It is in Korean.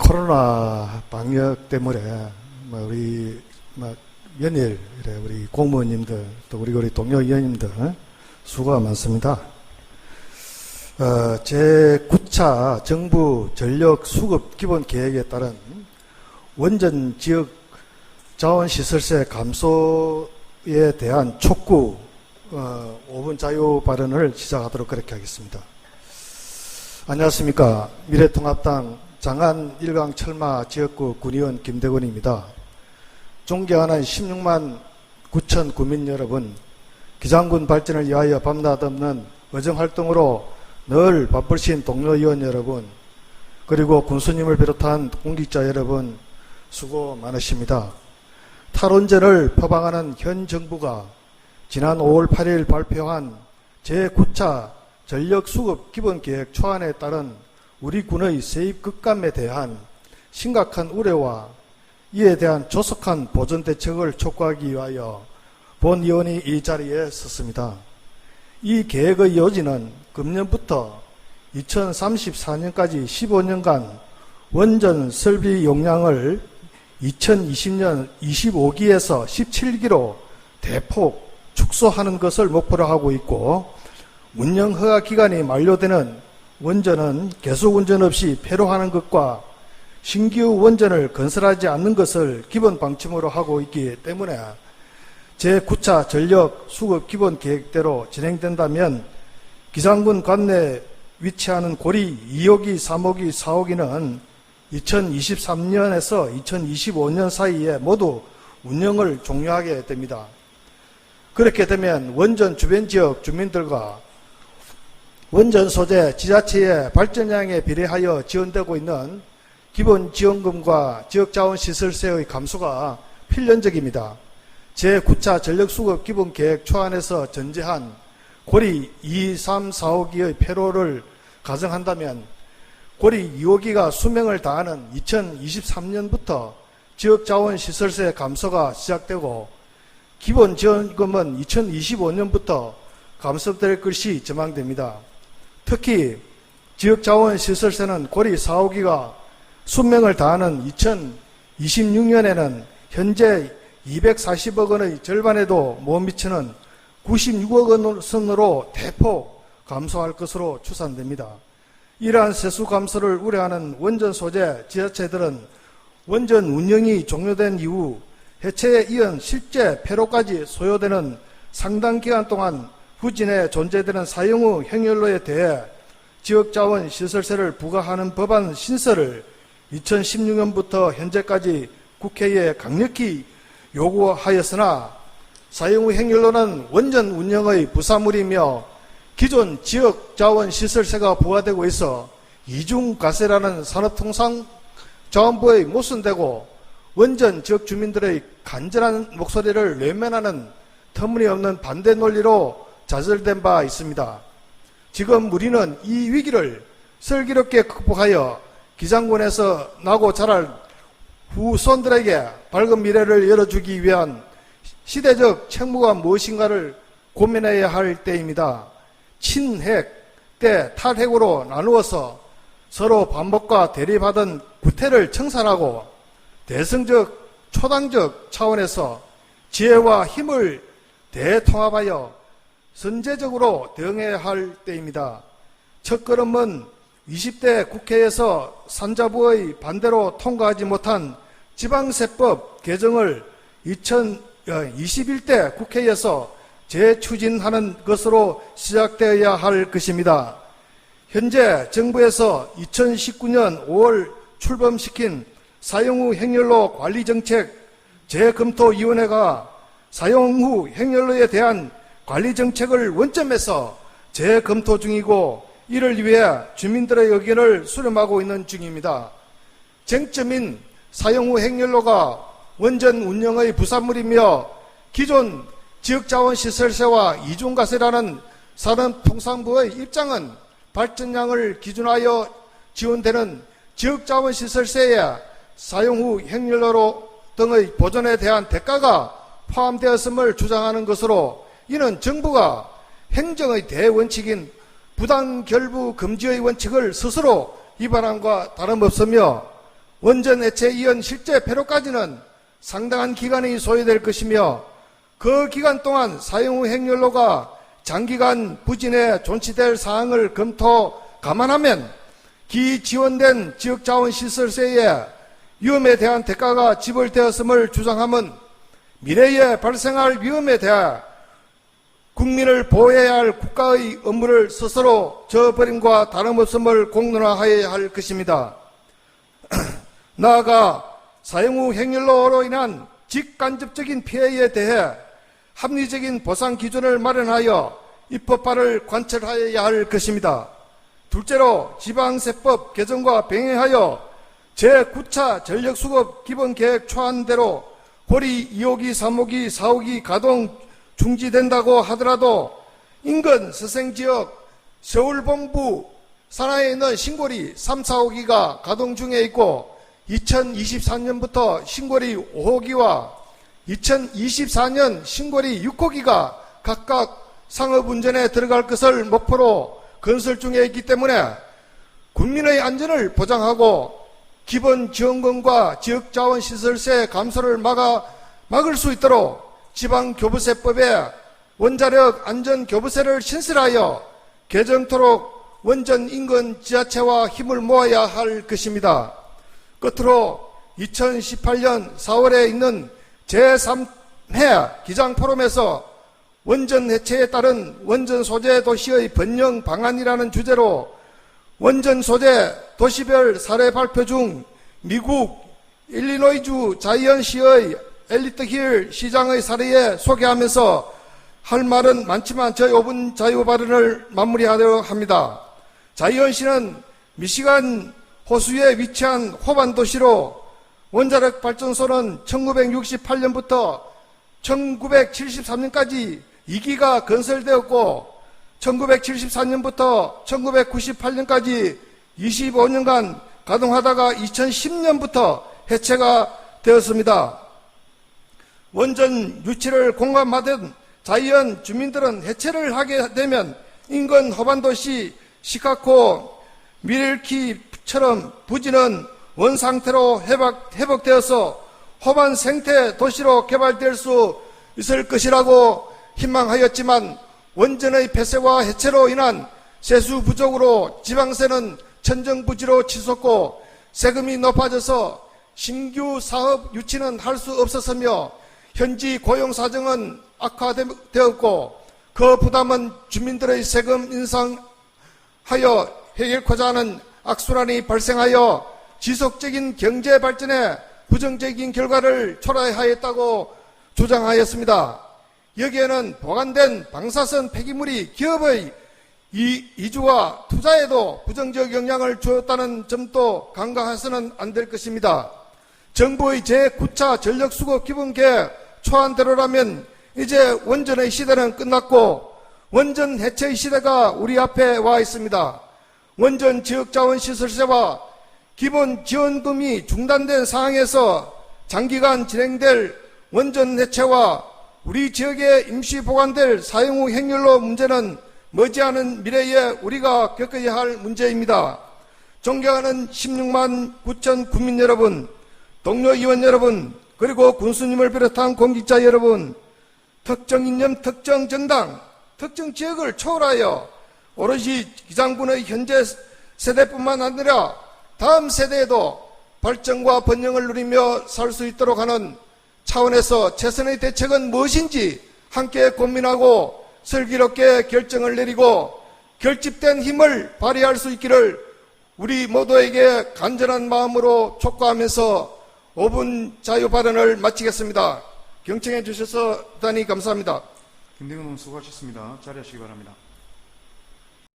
코로나 방역 때문에 우리 연일 우리 공무원님들 또 우리 동료 의원님들 수고가 많습니다. 제9차 정부 전력 수급 기본 계획에 따른 원전 지역 자원시설세 감소에 대한 촉구 5분 자유 발언을 시작하도록 그렇게 하겠습니다. 안녕하십니까. 미래통합당 장안 1강 철마 지역구 군의원 김대건입니다. 존경하는 16만 9천 구민 여러분, 기장군 발전을 위하여 밤낮 없는 의정활동으로 늘 바쁘신 동료 의원 여러분, 그리고 군수님을 비롯한 공직자 여러분, 수고 많으십니다. 탈원전을 표방하는 현 정부가 지난 5월 8일 발표한 제9차 전력수급 기본계획 초안에 따른 우리 군의 세입 급감에 대한 심각한 우려와 이에 대한 조속한 보전 대책을 촉구하기 위하여 본 의원이 이 자리에 섰습니다. 이 계획의 요지는 금년부터 2034년까지 15년간 원전 설비 용량을 2020년 25기에서 17기로 대폭 축소하는 것을 목표로 하고 있고, 운영 허가 기간이 만료되는 원전은 계속 운전 없이 폐로하는 것과 신규 원전을 건설하지 않는 것을 기본 방침으로 하고 있기 때문에 제9차 전력 수급 기본 계획대로 진행된다면 기장군 관내에 위치하는 고리 2호기, 3호기, 4호기는 2023년에서 2025년 사이에 모두 운영을 종료하게 됩니다. 그렇게 되면 원전 주변 지역 주민들과 원전 소재 지자체의 발전량에 비례하여 지원되고 있는 기본 지원금과 지역자원시설세의 감소가 필연적입니다. 제9차 전력수급 기본계획 초안에서 전제한 고리 2, 3, 4호기의 폐로를 가정한다면 고리 2호기가 수명을 다하는 2023년부터 지역자원시설세 감소가 시작되고 기본 지원금은 2025년부터 감소될 것이 전망됩니다. 특히 지역자원시설세는 고리 4호기가 수명을 다하는 2026년에는 현재 240억 원의 절반에도 못 미치는 96억 원 선으로 대폭 감소할 것으로 추산됩니다. 이러한 세수 감소를 우려하는 원전 소재 지자체들은 원전 운영이 종료된 이후 해체에 이은 실제 폐로까지 소요되는 상당 기간 동안 후진에 존재되는 사용 후 행렬로에 대해 지역자원 시설세를 부과하는 법안 신설을 2016년부터 현재까지 국회에 강력히 요구하였으나 사용 후 행렬로는 원전 운영의 부사물이며 기존 지역자원시설세가 부과되고 있어 이중과세라는 산업통상자원부의 모순되고 원전 지역 주민들의 간절한 목소리를 외면하는 터무니없는 반대 논리로 좌절된 바 있습니다. 지금 우리는 이 위기를 슬기롭게 극복하여 기장군에서 나고 자랄 후손들에게 밝은 미래를 열어주기 위한 시대적 책무가 무엇인가를 고민해야 할 때입니다. 친핵 때 탈핵으로 나누어서 서로 반복과 대립하던 구태를 청산하고 대승적 초당적 차원에서 지혜와 힘을 대통합하여 선제적으로 대응해야 할 때입니다. 첫걸음은 20대 국회에서 산자부의 반대로 통과하지 못한 지방세법 개정을 2021대 국회에서 재추진하는 것으로 시작되어야 할 것입니다. 현재 정부에서 2019년 5월 출범시킨 사용 후 행렬로 관리정책 재검토위원회가 사용 후 행렬로에 대한 관리정책을 원점에서 재검토 중이고 이를 위해 주민들의 의견을 수렴하고 있는 중입니다. 쟁점인 사용 후 행렬로가 원전 운영의 부산물이며 기존 지역자원시설세와 이중과세라는 산업통상부의 입장은 발전량을 기준하여 지원되는 지역자원시설세에 사용 후 행렬로 등의 보존에 대한 대가가 포함되었음을 주장하는 것으로, 이는 정부가 행정의 대원칙인 부당결부 금지의 원칙을 스스로 위반함과 다름없으며 원전 해체 이은 실제 폐로까지는 상당한 기간이 소요될 것이며 그 기간 동안 사용 후 핵연료가 장기간 부진에 존치될 사항을 감안하면 기지원된 지역자원시설세의 위험에 대한 대가가 지불되었음을 주장함은 미래에 발생할 위험에 대해 국민을 보호해야 할 국가의 업무를 스스로 저버림과 다름없음을 공론화해야 할 것입니다. 나아가 사용 후 핵연료로 인한 직간접적인 피해에 대해 합리적인 보상 기준을 마련하여 입법화를 관철하여야 할 것입니다. 둘째로 지방세법 개정과 병행하여 제9차 전력수급 기본계획 초안대로 고리 2호기, 3호기, 4호기 가동 중지된다고 하더라도 인근 서생지역 서울봉부 산하에 있는 신고리 3, 4호기가 가동 중에 있고 2024년부터 신고리 5호기와 2024년 신고리 6호기가 각각 상업운전에 들어갈 것을 목표로 건설 중에 있기 때문에 국민의 안전을 보장하고 기본 지원금과 지역자원시설세 감소를 막을 수 있도록 지방교부세법에 원자력 안전교부세를 신설하여 개정토록 원전 인근 지자체와 힘을 모아야 할 것입니다. 끝으로 2018년 4월에 있는 제3회 기장포럼에서 원전 해체에 따른 원전 소재 도시의 번영 방안이라는 주제로 원전 소재 도시별 사례 발표 중 미국 일리노이주 자이언시의 엘리트 힐 시장의 사례에 소개하면서 할 말은 많지만 저 5분 자유 발언을 마무리하도록 합니다. 자이언시는 미시간 호수에 위치한 호반 도시로 원자력 발전소는 1968년부터 1973년까지 2기가 건설되었고 1974년부터 1998년까지 25년간 가동하다가 2010년부터 해체가 되었습니다. 원전 유치를 공감하던 자이언 주민들은 해체를 하게 되면 인근 호반도시 시카고 밀키처럼 부지는 원상태로 회복되어서 호반 생태 도시로 개발될 수 있을 것이라고 희망하였지만 원전의 폐쇄와 해체로 인한 세수 부족으로 지방세는 천정부지로 치솟고 세금이 높아져서 신규 사업 유치는 할 수 없었으며 현지 고용 사정은 악화되었고 그 부담은 주민들의 세금 인상하여 해결코자 하는 악순환이 발생하여 지속적인 경제 발전에 부정적인 결과를 초래하였다고 주장하였습니다. 여기에는 보관된 방사선 폐기물이 기업의 이주와 투자에도 부정적 영향을 주었다는 점도 간과해서는 안 될 것입니다. 정부의 제9차 전력수급 기본계획 초안대로라면 이제 원전의 시대는 끝났고 원전 해체의 시대가 우리 앞에 와 있습니다. 원전 지역자원시설세와 기본 지원금이 중단된 상황에서 장기간 진행될 원전 해체와 우리 지역에 임시 보관될 사용 후 핵연료 문제는 머지않은 미래에 우리가 겪어야 할 문제입니다. 존경하는 16만 9천 국민 여러분, 동료 의원 여러분, 그리고 군수님을 비롯한 공직자 여러분, 특정 이념, 특정 정당, 특정 지역을 초월하여 오롯이 기장군의 현재 세대뿐만 아니라 다음 세대에도 발전과 번영을 누리며 살 수 있도록 하는 차원에서 최선의 대책은 무엇인지 함께 고민하고 슬기롭게 결정을 내리고 결집된 힘을 발휘할 수 있기를 우리 모두에게 간절한 마음으로 촉구하면서 5분 자유 발언을 마치겠습니다. 경청해 주셔서 대단히 감사합니다. 김대건 의원 수고하셨습니다. 자리하시기 바랍니다.